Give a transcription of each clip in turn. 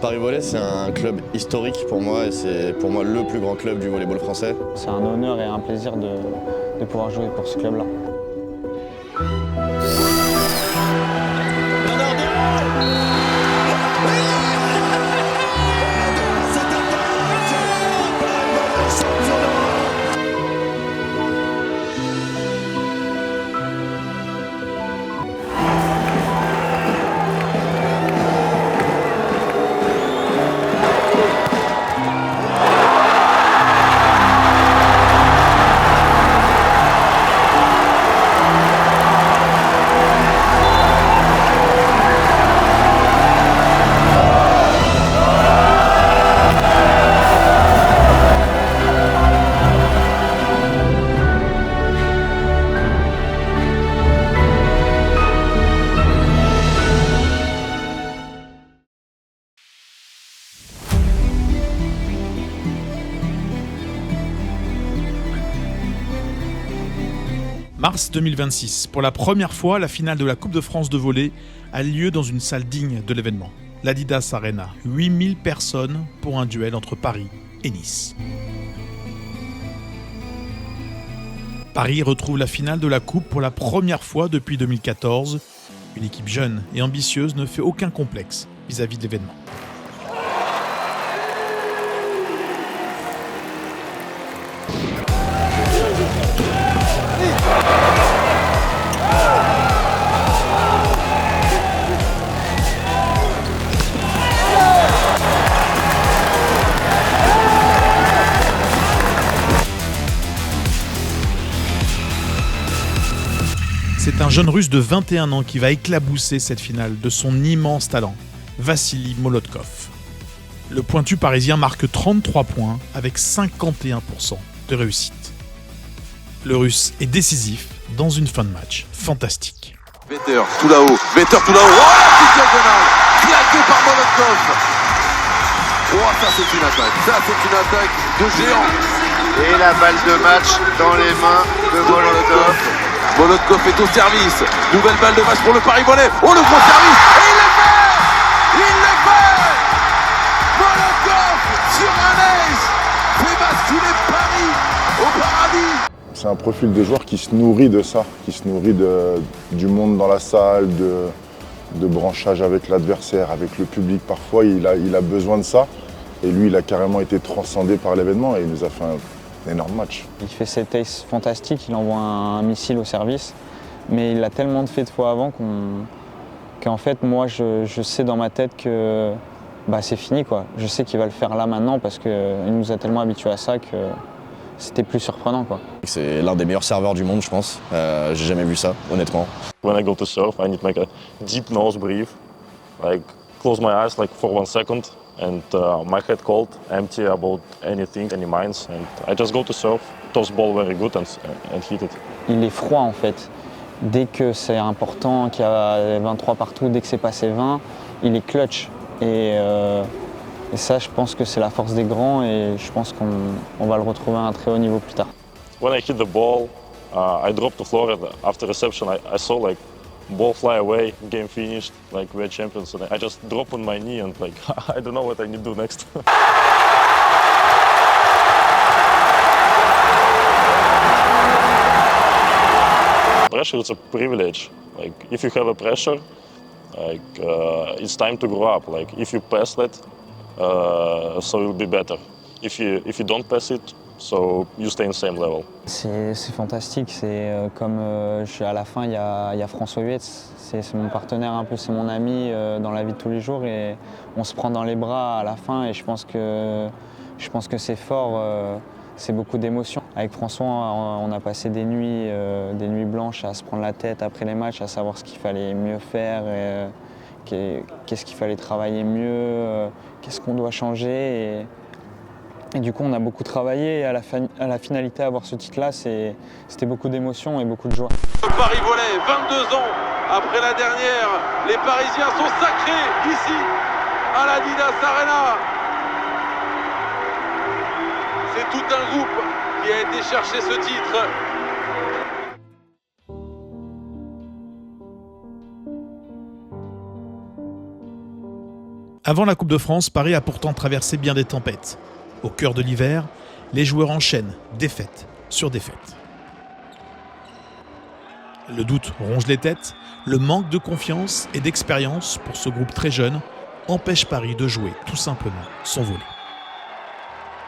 Paris Volley, c'est un club historique pour moi et c'est pour moi le plus grand club du volleyball français. C'est un honneur et un plaisir de pouvoir jouer pour ce club-là. Mars 2026, pour la première fois, la finale de la Coupe de France de volley a lieu dans une salle digne de l'événement. L'Adidas Arena, 8000 personnes pour un duel entre Paris et Nice. Paris retrouve la finale de la Coupe pour la première fois depuis 2014. Une équipe jeune et ambitieuse ne fait aucun complexe vis-à-vis de l'événement. C'est un jeune russe de 21 ans qui va éclabousser cette finale de son immense talent, Vassili Molotkov. Le pointu parisien marque 33 points avec 51% de réussite. Le russe est décisif dans une fin de match fantastique. Vetter tout là-haut, oh la petite diagonale, claquée par Molotkov. Oh ça c'est une attaque de géant. Et la balle de match dans les mains de Molotkov. Molotkov est au service, nouvelle balle de match pour le Paris Volley. Oh le gros service, et il le fait Molotkov sur un ace fait basculer Paris au paradis. C'est un profil de joueur qui se nourrit de ça, qui se nourrit du monde dans la salle, de branchage avec l'adversaire, avec le public. Parfois, il a besoin de ça. Et lui, il a carrément été transcendé par l'événement et il nous a fait un énorme match. Il fait cet ace fantastique, il envoie un missile au service, mais il l'a tellement fait de fois avant qu'en fait, moi, je sais dans ma tête que c'est fini, quoi. Je sais qu'il va le faire là maintenant parce qu'il nous a tellement habitués à ça que c'était plus surprenant, quoi. C'est l'un des meilleurs serveurs du monde, je pense. J'ai jamais vu ça, honnêtement. When I go to serve, I need to make a deep nose breathe, like close my eyes like for 1 second, and my head cold, empty about anything, any minds, and I just go to serve, toss ball very good and hit it. Il est froid en fait. Dès que c'est important, qu'il y a 23 partout, dès que c'est passé 20, il est clutch. Et ça, je pense que c'est la force des grands et je pense qu'on va le retrouver à un très haut niveau plus tard. When I hit the ball, I drop to floor and after reception I saw like ball fly away, game finished, like we're champions, and I just drop on my knee and like I don't know what I need to do next. Pressure is a privilege. Like if you have a pressure, like it's time to grow up. Like if you pass that, so you'll be better. If you don't pass it, so you stay in the same level. C'est fantastique. C'est comme à la fin il y a François Huetz. C'est mon partenaire un peu, c'est mon ami dans la vie de tous les jours et on se prend dans les bras à la fin et je pense que c'est fort. C'est beaucoup d'émotions. Avec François, on a passé des nuits blanches à se prendre la tête après les matchs, à savoir ce qu'il fallait mieux faire, qu'est-ce qu'il fallait travailler mieux, qu'est-ce qu'on doit changer. Et du coup, on a beaucoup travaillé et à la finalité, avoir ce titre-là, c'était beaucoup d'émotions et beaucoup de joie. Paris Volley, 22 ans après la dernière, les Parisiens sont sacrés ici à l'Adidas Arena. C'est tout un groupe qui a été chercher ce titre. Avant la Coupe de France, Paris a pourtant traversé bien des tempêtes. Au cœur de l'hiver, les joueurs enchaînent défaite sur défaite. Le doute ronge les têtes, le manque de confiance et d'expérience pour ce groupe très jeune empêche Paris de jouer tout simplement son volley.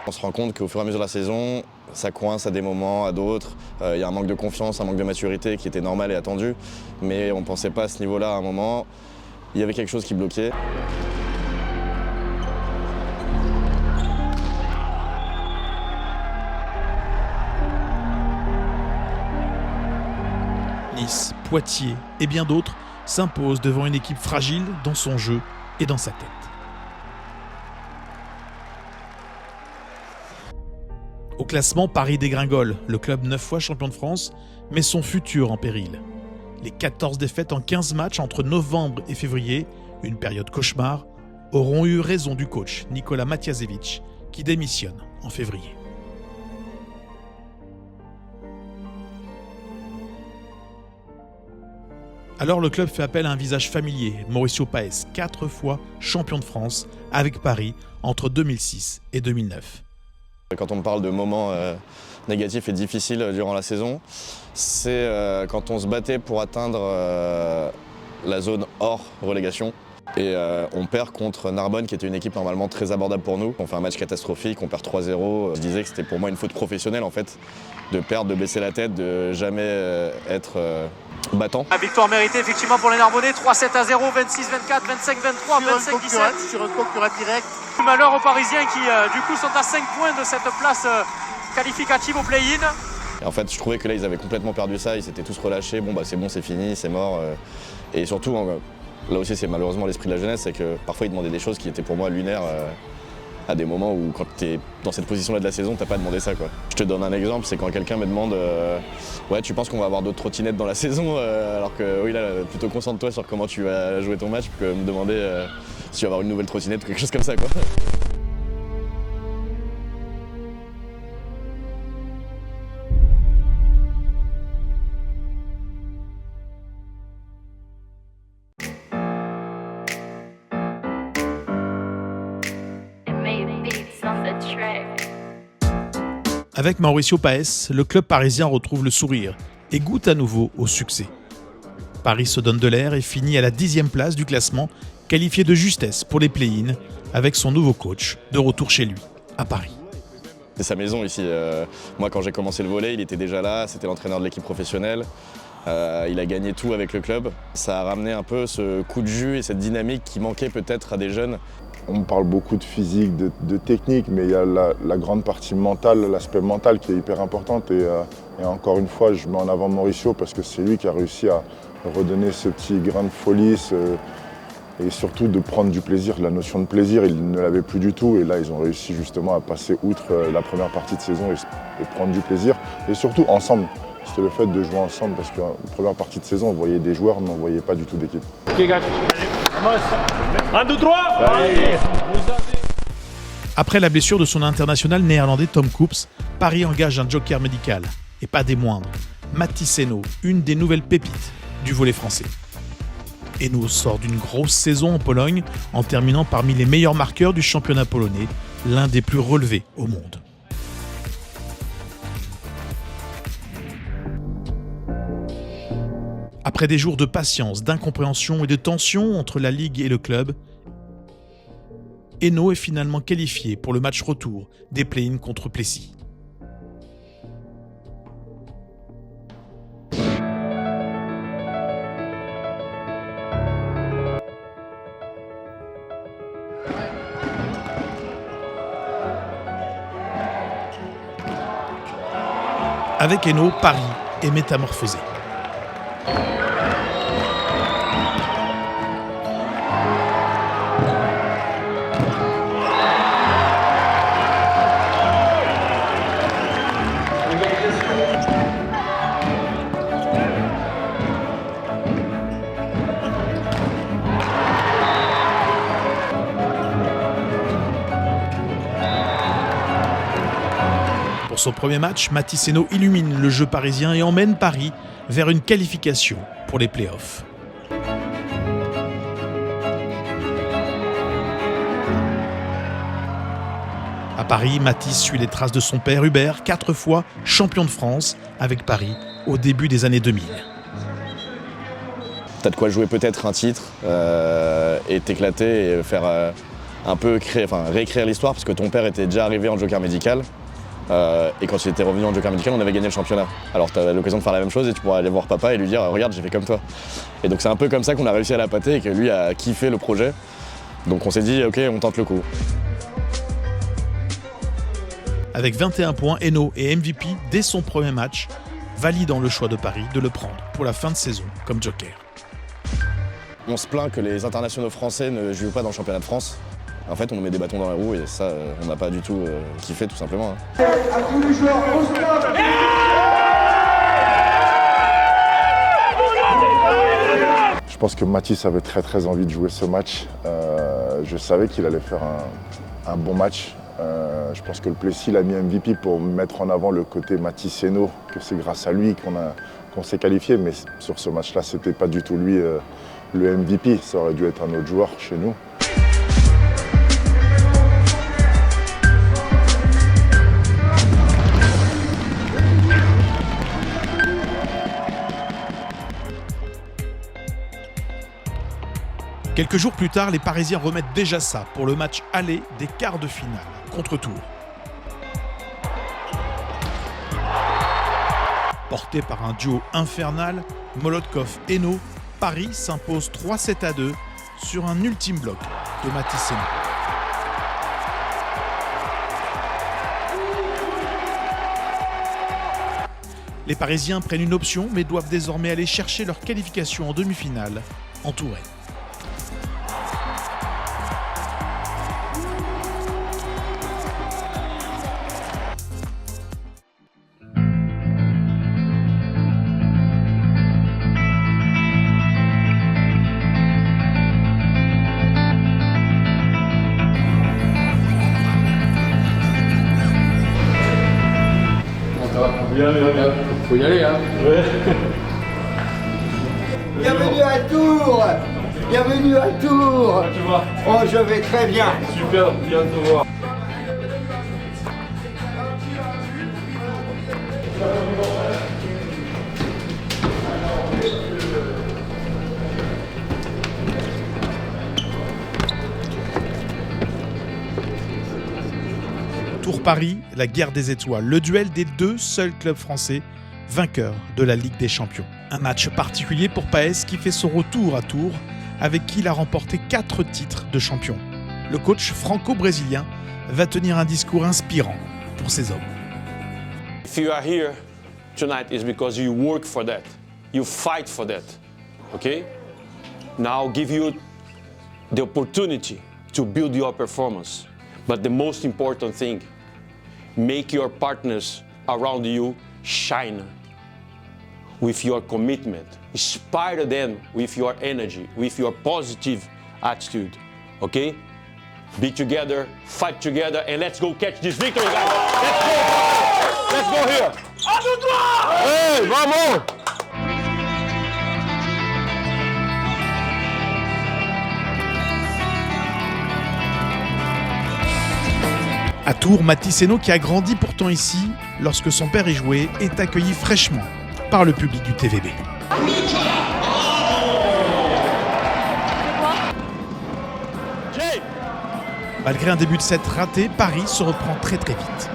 On se rend compte qu'au fur et à mesure de la saison, ça coince à des moments, à d'autres. Il y a un manque de confiance, un manque de maturité qui était normal et attendu. Mais on ne pensait pas à ce niveau-là à un moment. Il y avait quelque chose qui bloquait. Nice, Poitiers et bien d'autres s'imposent devant une équipe fragile dans son jeu et dans sa tête. Au classement, Paris dégringole. Le club 9 fois champion de France met son futur en péril. Les 14 défaites en 15 matchs entre novembre et février, une période cauchemar, auront eu raison du coach Nikola Matiasevic qui démissionne en février. Alors le club fait appel à un visage familier, Mauricio Paes, 4 fois champion de France avec Paris entre 2006 et 2009. Quand on me parle de moments négatifs et difficiles durant la saison, c'est quand on se battait pour atteindre la zone hors relégation. Et on perd contre Narbonne, qui était une équipe normalement très abordable pour nous. On fait un match catastrophique, on perd 3-0. Je disais que c'était pour moi une faute professionnelle en fait, de perdre, de baisser la tête, de jamais être battant. La victoire méritée effectivement pour les Narbonnais, 3-7-0, 26-24, 25-23, 25-17. Sur un concurrent direct. Malheur aux Parisiens qui du coup sont à 5 points de cette place qualificative au play-in. Et en fait, je trouvais que là, ils avaient complètement perdu ça, ils s'étaient tous relâchés. Bon, c'est bon, c'est fini, c'est mort. Et surtout, là aussi, c'est malheureusement l'esprit de la jeunesse, c'est que parfois, ils demandaient des choses qui étaient pour moi lunaires à des moments où, quand tu es dans cette position-là de la saison, t'as pas demandé ça, quoi. Je te donne un exemple, c'est quand quelqu'un me demande ouais, tu penses qu'on va avoir d'autres trottinettes dans la saison alors que, oui, là, plutôt concentre-toi sur comment tu vas jouer ton match que me demander si tu vas avoir une nouvelle trottinette ou quelque chose comme ça, quoi. Avec Mauricio Paes, le club parisien retrouve le sourire et goûte à nouveau au succès. Paris se donne de l'air et finit à la 10e place du classement, qualifié de justesse pour les play-in, avec son nouveau coach de retour chez lui, à Paris. C'est sa maison ici. Moi, quand j'ai commencé le volley, il était déjà là, c'était l'entraîneur de l'équipe professionnelle. Il a gagné tout avec le club. Ça a ramené un peu ce coup de jus et cette dynamique qui manquait peut-être à des jeunes. On parle beaucoup de physique, de technique, mais il y a la grande partie mentale, l'aspect mental qui est hyper importante. Et encore une fois, je mets en avant Mauricio parce que c'est lui qui a réussi à redonner ce petit grain de folie et surtout de prendre du plaisir. La notion de plaisir, il ne l'avait plus du tout. Et là, ils ont réussi justement à passer outre la première partie de saison et prendre du plaisir. Et surtout ensemble. C'était le fait de jouer ensemble parce qu'en première partie de saison, on voyait des joueurs, mais on ne voyait pas du tout d'équipe. Après la blessure de son international néerlandais Tom Coops, Paris engage un joker médical, et pas des moindres, Mathis Hainaut, une des nouvelles pépites du volley français. Hainaut sort d'une grosse saison en Pologne en terminant parmi les meilleurs marqueurs du championnat polonais, l'un des plus relevés au monde. Après des jours de patience, d'incompréhension et de tension entre la Ligue et le club, Hainaut est finalement qualifié pour le match retour des play-in contre Plessis. Avec Hainaut, Paris est métamorphosé. Pour son premier match, Mathis Hainaut illumine le jeu parisien et emmène Paris vers une qualification pour les playoffs. Paris, Matisse suit les traces de son père Hubert, 4 fois champion de France avec Paris au début des années 2000. T'as de quoi jouer peut-être un titre et t'éclater et faire un peu réécrire l'histoire, parce que ton père était déjà arrivé en joker médical. Et quand il était revenu en joker médical, on avait gagné le championnat. Alors tu as l'occasion de faire la même chose et tu pourras aller voir papa et lui dire regarde, j'ai fait comme toi. Et donc c'est un peu comme ça qu'on a réussi à la pâter et que lui a kiffé le projet. Donc on s'est dit ok, on tente le coup. Avec 21 points, Hainaut est MVP dès son premier match, validant le choix de Paris de le prendre pour la fin de saison comme joker. On se plaint que les internationaux français ne jouent pas dans le championnat de France. En fait, on nous met des bâtons dans les roues et ça, on n'a pas du tout kiffé, tout simplement. À tous les joueurs, on se bat. Je pense que Matisse avait très envie de jouer ce match. Je savais qu'il allait faire un bon match. Je pense que le Plessis l'a mis MVP pour mettre en avant le côté Matisse Hainaut, que c'est grâce à lui qu'on s'est qualifié. Mais sur ce match-là, c'était pas du tout lui le MVP. Ça aurait dû être un autre joueur chez nous. Quelques jours plus tard, les Parisiens remettent déjà ça pour le match aller des quarts de finale contre Tours. Porté par un duo infernal, Molotkov-Hainaut, Paris s'impose 3-7-2 sur un ultime bloc de Matisse Hainaut. Les Parisiens prennent une option mais doivent désormais aller chercher leur qualification en demi-finale en Touraine. Faut y aller, hein. Ouais. Bienvenue à Tours. Bienvenue à Tours. Tu vois. Oh, je vais très bien. Super, bien de te voir. Tours-Paris, la guerre des étoiles, le duel des deux seuls clubs français vainqueurs de la Ligue des Champions. Un match particulier pour Paes qui fait son retour à Tours, avec qui il a remporté 4 titres de champion. Le coach franco-brésilien va tenir un discours inspirant pour ces hommes. If you are here tonight, it's because you work for that. You fight for that. Okay? Now I'll give you the opportunity to build your performance. But the most important thing, make your partners around you shine with your commitment. Inspire them with your energy, with your positive attitude. Okay? Be together, fight together, and let's go catch this victory, guys. Let's go! Let's go here! Hey, vamos! À Tours, Matisse Hainaut, qui a grandi pourtant ici lorsque son père y jouait, est accueilli fraîchement par le public du TVB. Malgré un début de set raté, Paris se reprend très vite.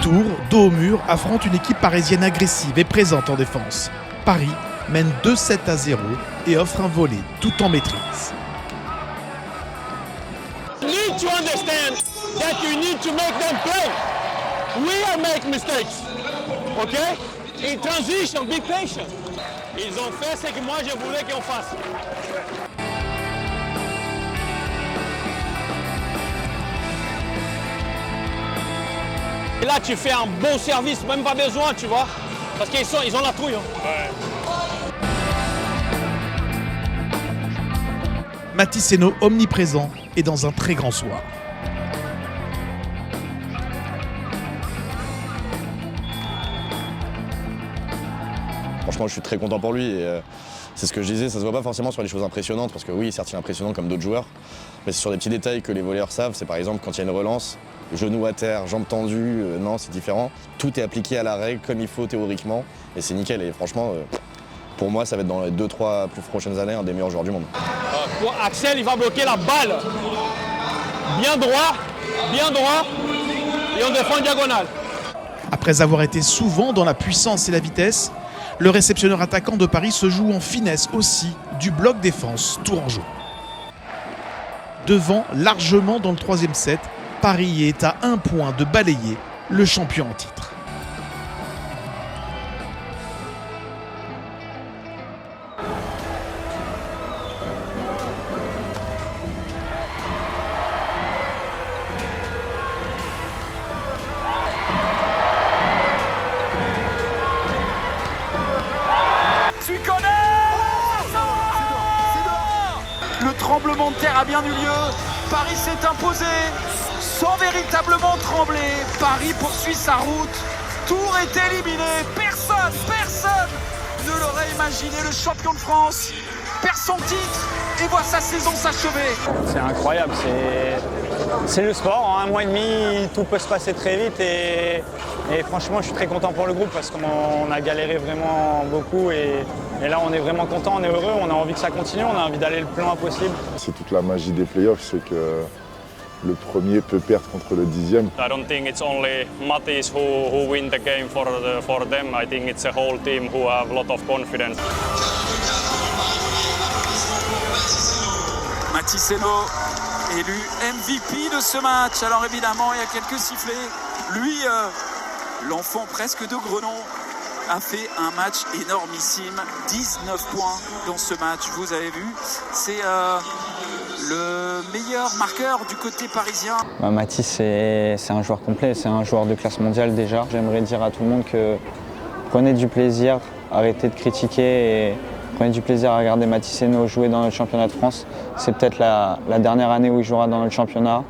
Tours, dos au mur, affronte une équipe parisienne agressive et présente en défense. Paris mène 2-7-0 et offre un volley tout en maîtrise. You need to understand that you need to make them play. We are making mistakes. Okay? In transition, be patient. Ils ont fait ce que moi je voulais qu'on fasse. Et là, tu fais un bon service, même pas besoin, tu vois. Parce qu'ils ont la trouille. Hein. Ouais. Mathys Henault, omniprésent et dans un très grand soir. Franchement, je suis très content pour lui. Et, c'est ce que je disais, ça se voit pas forcément sur les choses impressionnantes, parce que oui, certes, il est impressionnant comme d'autres joueurs, mais c'est sur des petits détails que les volleyeurs savent. C'est par exemple quand il y a une relance, genou à terre, jambes tendues, non, c'est différent. Tout est appliqué à la règle comme il faut théoriquement, et c'est nickel. Et franchement, pour moi, ça va être dans les 2-3 plus prochaines années un des meilleurs joueurs du monde. Axel, il va bloquer la balle. Bien droit, et on défend en diagonale. Après avoir été souvent dans la puissance et la vitesse, le réceptionneur attaquant de Paris se joue en finesse aussi du bloc défense tourangeau. Devant, largement dans le troisième set, Paris est à 1 point de balayer le champion en titre. Le tremblement de terre a bien eu lieu. Paris s'est imposé sans véritablement trembler. Paris poursuit sa route. Tour est éliminé. Personne ne l'aurait imaginé. Le champion de France perd son titre et voit sa saison s'achever. C'est incroyable. C'est le sport. En 1 mois et demi, tout peut se passer très vite. Et franchement, je suis très content pour le groupe parce qu'on a galéré vraiment beaucoup. Et là, on est vraiment content, on est heureux, on a envie que ça continue, on a envie d'aller le plus loin possible. C'est toute la magie des playoffs, c'est que le premier peut perdre contre le 10e. I don't think it's only Mathys who win the game for them. I think it's a whole team who have a lot of confidence. Mathys Henault, élu MVP de ce match. Alors évidemment, il y a quelques sifflets. Lui, l'enfant presque de Grenon, a fait un match énormissime, 19 points dans ce match, vous avez vu, c'est le meilleur marqueur du côté parisien. Mathys, c'est un joueur complet, c'est un joueur de classe mondiale déjà. J'aimerais dire à tout le monde que prenez du plaisir, arrêtez de critiquer et prenez du plaisir à regarder Mathys Henault jouer dans le championnat de France. C'est peut-être la dernière année où il jouera dans le championnat.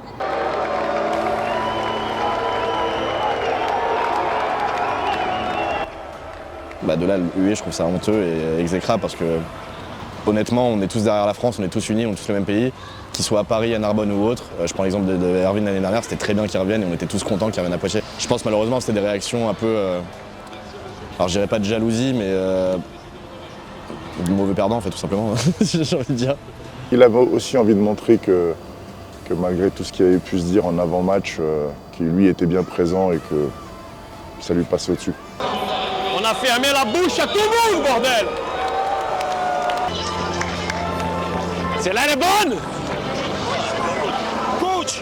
De là, le huer, je trouve ça honteux et exécrable parce que honnêtement, on est tous derrière la France, on est tous unis, on est tous le même pays. Qu'ils soient à Paris, à Narbonne ou autre. Je prends l'exemple de Erwin l'année dernière, c'était très bien qu'il revienne et on était tous contents qu'il revienne à Poitiers. Je pense malheureusement c'était des réactions un peu, alors je dirais pas de jalousie, mais de mauvais perdant en fait tout simplement, j'ai envie de dire. Il avait aussi envie de montrer que malgré tout ce qu'il avait pu se dire en avant-match, qu'il lui était bien présent et que ça lui passait au-dessus. On a fermé la bouche à tout le monde, bordel! C'est là, elle est bonne! Coach!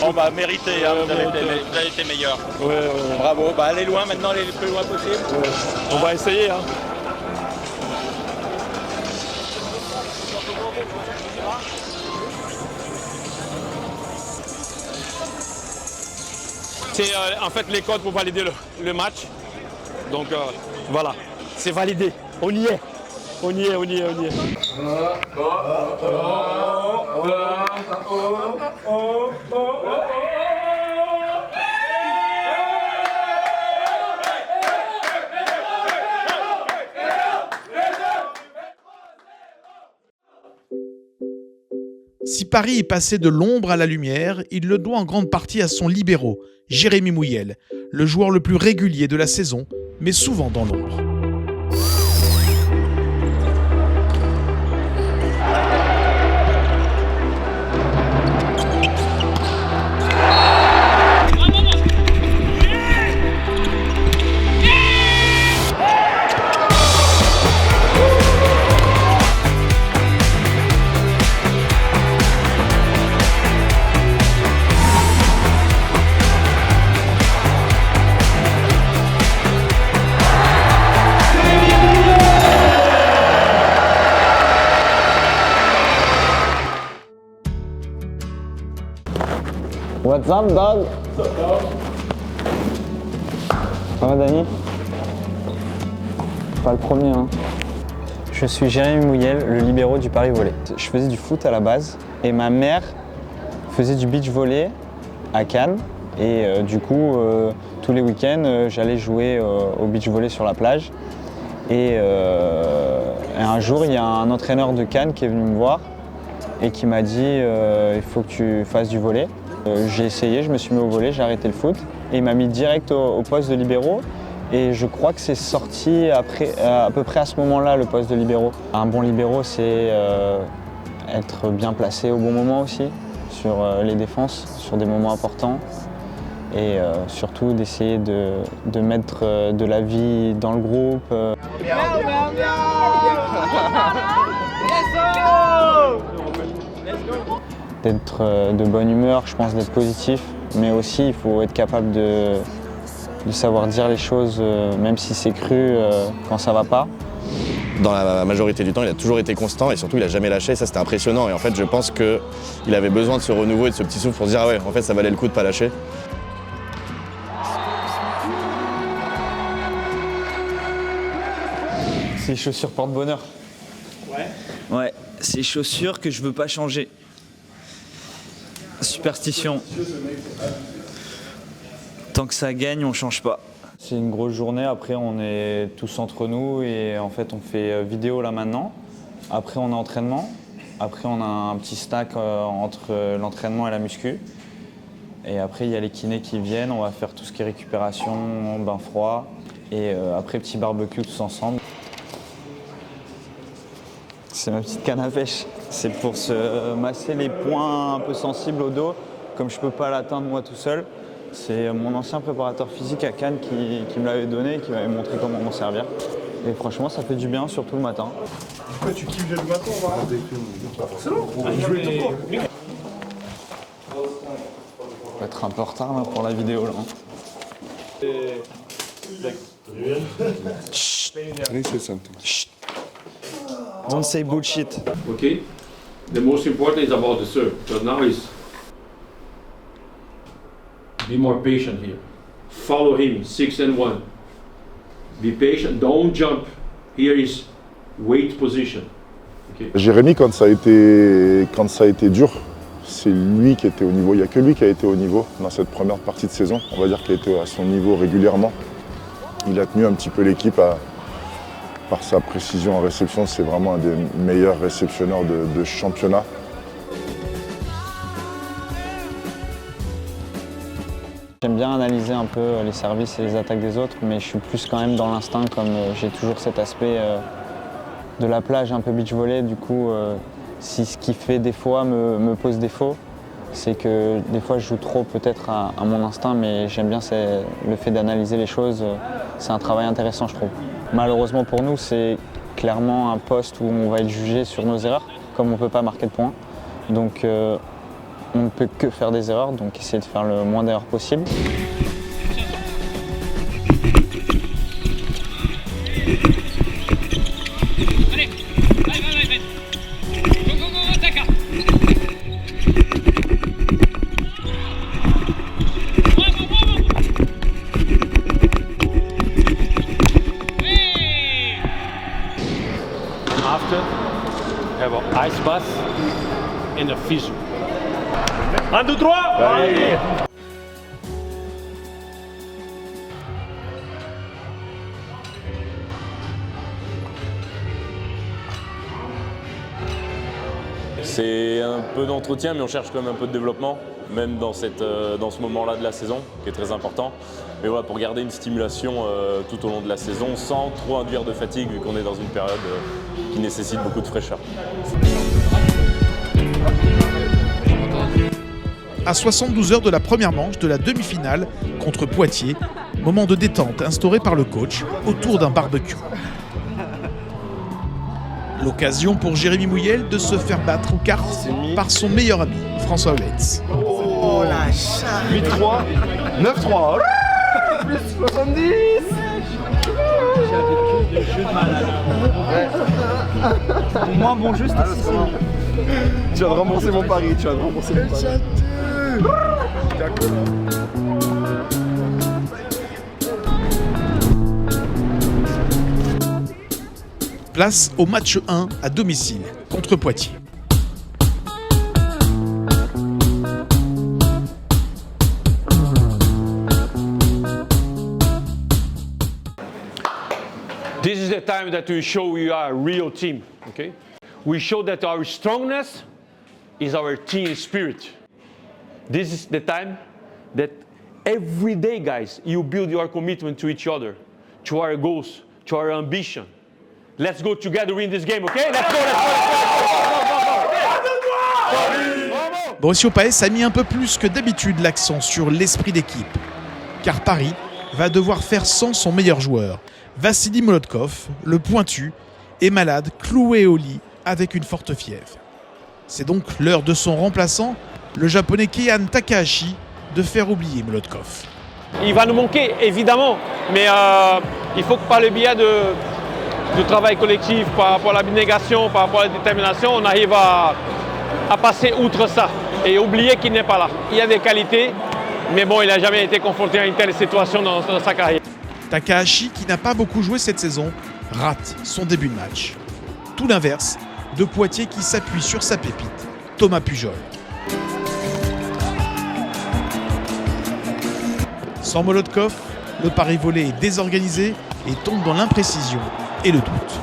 On va mériter, hein, vous avez été meilleur. Ouais. Bravo, allez loin maintenant, allez le plus loin possible. Ouais. On va essayer. Hein. C'est en fait les codes pour valider le match. Donc voilà, c'est validé. On y est. Si Paris est passé de l'ombre à la lumière, il le doit en grande partie à son libéro, Jérémy Mouyel, le joueur le plus régulier de la saison, mais souvent dans l'ombre. What's up, dog? Ça va, Dani? Pas le premier, hein. Je suis Jérémy Mouyel, le libéro du Paris Volley. Je faisais du foot à la base et ma mère faisait du beach volley à Cannes. Et du coup, tous les week-ends, j'allais jouer au beach volley sur la plage. Et un jour, il y a un entraîneur de Cannes qui est venu me voir et qui m'a dit il faut que tu fasses du volley. J'ai essayé, je me suis mis au volley, j'ai arrêté le foot et il m'a mis direct au poste de libéro. Et je crois que c'est sorti après, à peu près à ce moment-là, le poste de libéro. Un bon libéro, c'est être bien placé au bon moment aussi, sur les défenses, sur des moments importants. Et surtout d'essayer de mettre de la vie dans le groupe. D'être de bonne humeur, je pense d'être positif, mais aussi il faut être capable de savoir dire les choses, même si c'est cru, quand ça va pas. Dans la majorité du temps, il a toujours été constant et surtout il n'a jamais lâché, ça c'était impressionnant. Et en fait, je pense qu'il avait besoin de ce renouveau et de ce petit souffle pour se dire ah ouais, en fait ça valait le coup de pas lâcher. Ces chaussures porte-bonheur. Ouais, c'est chaussures que je veux pas changer. Superstition. Tant que ça gagne, on change pas. C'est une grosse journée, après on est tous entre nous et en fait on fait vidéo là maintenant. Après on a entraînement. Après on a un petit stack entre l'entraînement et la muscu. Et après il y a les kinés qui viennent, on va faire tout ce qui est récupération, bain froid. Et après petit barbecue tous ensemble. C'est ma petite canne à pêche. C'est pour se masser les points un peu sensibles au dos, comme je peux pas l'atteindre moi tout seul. C'est mon ancien préparateur physique à Cannes qui me l'avait donné, qui m'avait montré comment m'en servir. Et franchement, ça fait du bien, surtout le matin. Pourquoi tu kiffes le matin, on va forcément. On va être un peu en retard là, pour la vidéo. Là. Chut. Don't say bullshit. Okay? The most important is about the serve. So now is be more patient here. Follow him, 6-1. Be patient, don't jump. Here is weight position. Okay? Jérémy, quand ça a été dur, c'est lui qui était au niveau. Il n'y a que lui qui a été au niveau dans cette première partie de saison. On va dire qu'il a été à son niveau régulièrement. Il a tenu un petit peu l'équipe par sa précision en réception. C'est vraiment un des meilleurs réceptionneurs de championnat. J'aime bien analyser un peu les services et les attaques des autres, mais je suis plus quand même dans l'instinct, comme j'ai toujours cet aspect de la plage, un peu beach volley. Du coup, si ce qui fait des fois me pose défaut, c'est que des fois je joue trop peut-être à mon instinct, mais j'aime bien le fait d'analyser les choses. C'est un travail intéressant, je trouve. Malheureusement pour nous, c'est clairement un poste où on va être jugé sur nos erreurs, comme on ne peut pas marquer de points. Donc on ne peut que faire des erreurs, donc essayer de faire le moins d'erreurs possible. After, have an ice bath and a physio. 1, 2, 3! Allez. C'est un peu d'entretien, mais on cherche quand même un peu de développement, même dans ce moment-là de la saison, qui est très important. Mais voilà, pour garder une stimulation tout au long de la saison, sans trop induire de fatigue, vu qu'on est dans une période qui nécessite beaucoup de fraîcheur. À 72 heures de la première manche de la demi-finale contre Poitiers, moment de détente instauré par le coach autour d'un barbecue. L'occasion pour Jérémy Mouyel de se faire battre aux cartes par son meilleur ami, François Huetz. Oh la chatte. 8-3, 9-3. Plus 70. J'avais que des jeux de malade. Moins bon jeu, c'était 6. Tu vas rembourser mon pari, Place au match 1 à domicile contre Poitiers. This is the time that we show we are a real team, okay? We show that our strongness is our team spirit. This is the time that every day, guys, you build your commitment to each other, to our goals, to our ambition. Let's go together win this game, okay? Let's go, Borussia Paes a mis un peu plus que d'habitude l'accent sur l'esprit d'équipe, car Paris va devoir faire sans son meilleur joueur. Vassili Molotkov, le pointu, est malade, cloué au lit avec une forte fièvre. C'est donc l'heure de son remplaçant, le japonais Keihan Takahashi, de faire oublier Molotkov. Il va nous manquer, évidemment, mais il faut que par le biais du travail collectif, par rapport à l'abnégation, par rapport à la détermination, on arrive à passer outre ça et oublier qu'il n'est pas là. Il y a des qualités, mais bon, il n'a jamais été confronté à une telle situation dans sa carrière. Takahashi, qui n'a pas beaucoup joué cette saison, rate son début de match. Tout l'inverse de Poitiers qui s'appuie sur sa pépite, Thomas Pujol. Sans Molotkov, le pari volé est désorganisé et tombe dans l'imprécision et le doute.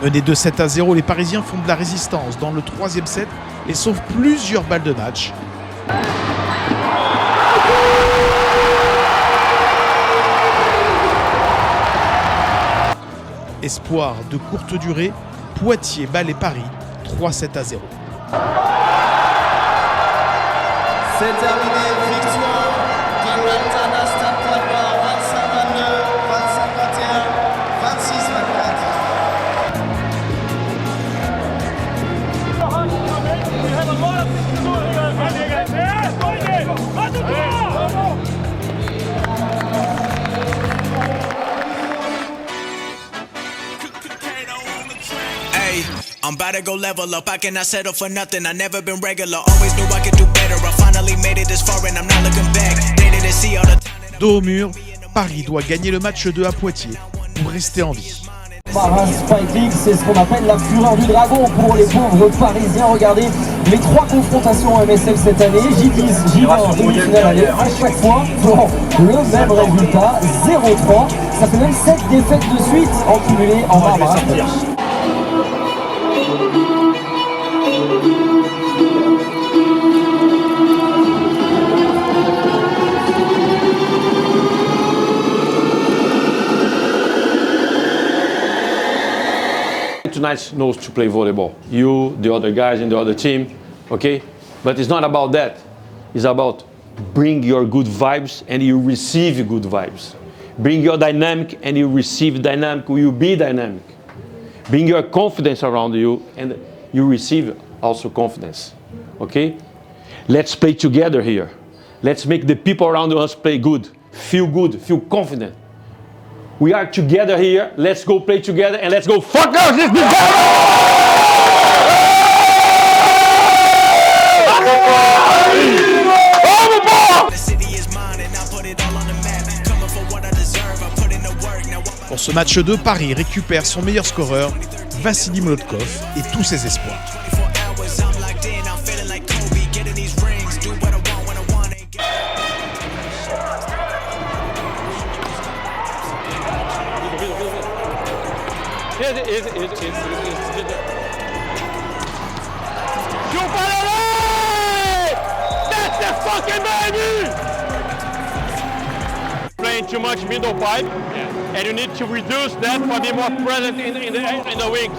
Menés de 7-0, les Parisiens font de la résistance dans le troisième set et sauvent plusieurs balles de match. Espoir de courte durée, Poitiers bat les Paris 3-7-0. C'est terminé, victoire d'Ibrahima Stade Poitvin, 25-22, 25-21, 26-24. I'm about to go level up, I cannot settle for nothing, I never been regular, always knew I could do better, I finally made it this far and I'm not looking back, they didn't see all the time. Dos au mur, Paris doit gagner le match 2 à Poitiers pour rester en vie. Par un Spike League, c'est ce qu'on appelle la fureur du dragon pour les pauvres Parisiens. Regardez les 3 confrontations MSL cette année, J10, J20, demi-finale aller, à chaque fois dans le même résultat, 0-3. Ça fait même 7 défaites de suite en cumulé en marbre. Tonight knows to play volleyball. You, the other guys in the other team, okay? But it's not about that. It's about bring your good vibes and you receive good vibes. Bring your dynamic and you receive dynamic. You be dynamic. Bring your confidence around you and you receive also confidence, okay? Let's play together here. Let's make the people around us play good, feel confident. We are together here. Let's go play together and let's go fuck us this Pour ce match 2, Paris récupère son meilleur scoreur, Vassili Molotkov, et tous ses espoirs. That's the fucking baby! Playing too much middle pipe, and you need to reduce that for being more present in the wings.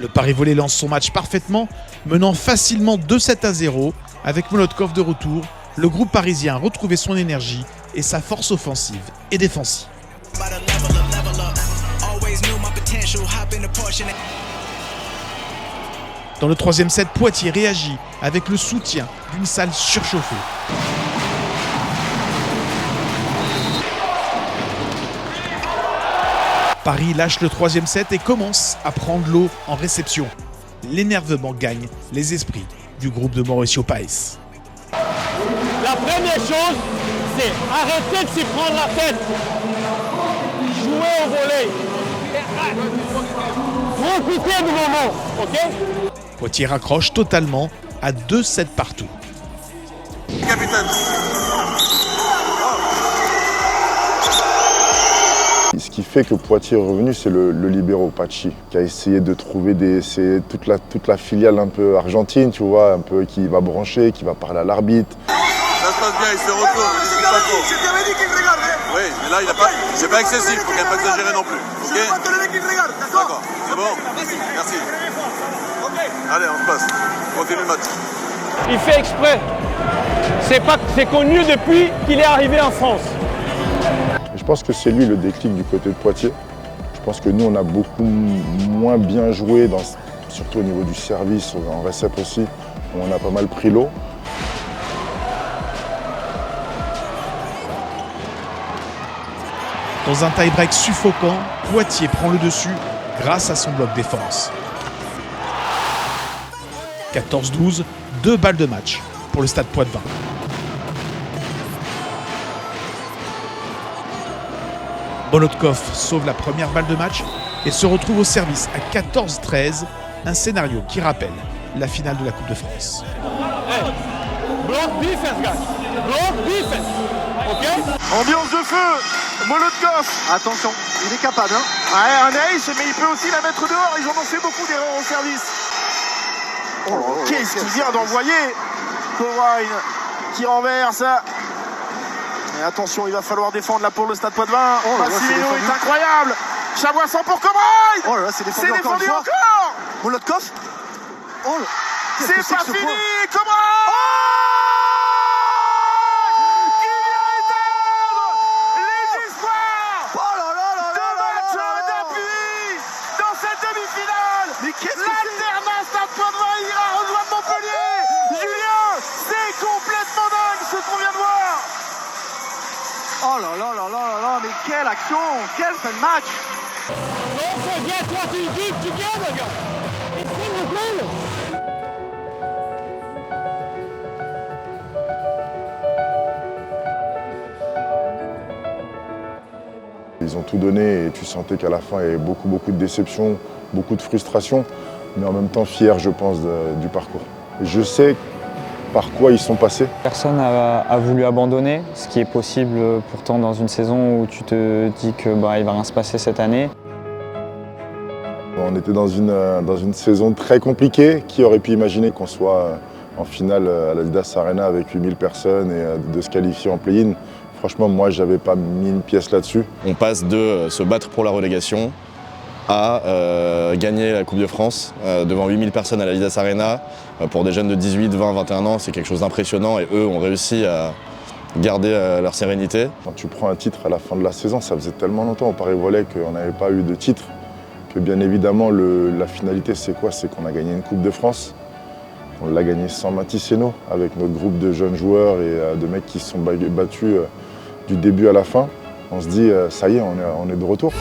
Le Paris Volley lance son match parfaitement, menant facilement 2-7-0. Avec Molotkov de retour, le groupe parisien a retrouvé son énergie et sa force offensive et défensive. Dans le troisième set, Poitiers réagit avec le soutien d'une salle surchauffée. Paris lâche le 3e set et commence à prendre l'eau en réception. L'énervement gagne les esprits du groupe de Mauricio Paes. La première chose, c'est arrêter de s'y prendre la tête. Jouer au volley. Profiter du moment, ok? Poitiers raccroche totalement à 2 sets partout. Capitaine. Ce qui fait que Poitiers est revenu, c'est le libéro Pachi, qui a essayé de trouver c'est toute la filiale un peu argentine, tu vois, un peu qui va brancher, qui va parler à l'arbitre. Ça se passe bien, il se retourne, il dit pas trop. Oui, mais là, c'est pas excessif, faut quand même pas exagérer non plus. Ok? D'accord, c'est bon? Merci. Allez, on se passe. On continue le match. Il fait exprès. C'est connu depuis qu'il est arrivé en France. Je pense que c'est lui le déclic du côté de Poitiers. Je pense que nous, on a beaucoup moins bien joué, surtout au niveau du service, en récep aussi, où on a pas mal pris l'eau. Dans un tie-break suffocant, Poitiers prend le dessus grâce à son bloc défense. 14-12, 2 balles de match pour le Stade Poitvin. Molotkov sauve la première balle de match et se retrouve au service à 14-13, un scénario qui rappelle la finale de la Coupe de France. Block defense, guys. Block defense. Ok? Ambiance de feu, Molotkov. Attention, il est capable. Hein. Ouais, un ace, mais il peut aussi la mettre dehors. Ils en ont fait beaucoup d'erreurs au service. Oh, qu'est-ce qu'il vient d'envoyer? Corain qui renverse. Et attention, il va falloir défendre là pour le Stade Poitvin. Massimino est incroyable. Chaboisson pour Corain. Oh là là, c'est défendu encore. Molotkov. Oh là. C'est pas fini, Corain. L'alternance Stade Poitvin ira rejoindre Montpellier. Julien, c'est complètement dingue ce qu'on vient de voir. Oh là là là là là, mais quelle action, quelle fin de match. Don't forget what you did together, guys. It's in the play. Ils ont tout donné et tu sentais qu'à la fin, il y avait beaucoup de déception, beaucoup de frustration, mais en même temps fier, je pense, du parcours. Je sais par quoi ils sont passés. Personne n'a voulu abandonner, ce qui est possible pourtant dans une saison où tu te dis que il va rien se passer cette année. On était dans une saison très compliquée. Qui aurait pu imaginer qu'on soit en finale à l'Adidas Arena avec 8000 personnes et de se qualifier en play-in? Franchement, moi, j'avais pas mis une pièce là-dessus. On passe de se battre pour la relégation à gagner la Coupe de France devant 8000 personnes à l'Adidas Arena. Pour des jeunes de 18, 20, 21 ans, c'est quelque chose d'impressionnant et eux ont réussi à garder leur sérénité. Quand tu prends un titre à la fin de la saison, ça faisait tellement longtemps au Paris Volley qu'on n'avait pas eu de titre que bien évidemment la finalité c'est quoi? C'est qu'on a gagné une Coupe de France. On l'a gagné sans Mathisseno avec notre groupe de jeunes joueurs et de mecs qui se sont battus du début à la fin. On se dit ça y est, on est de retour.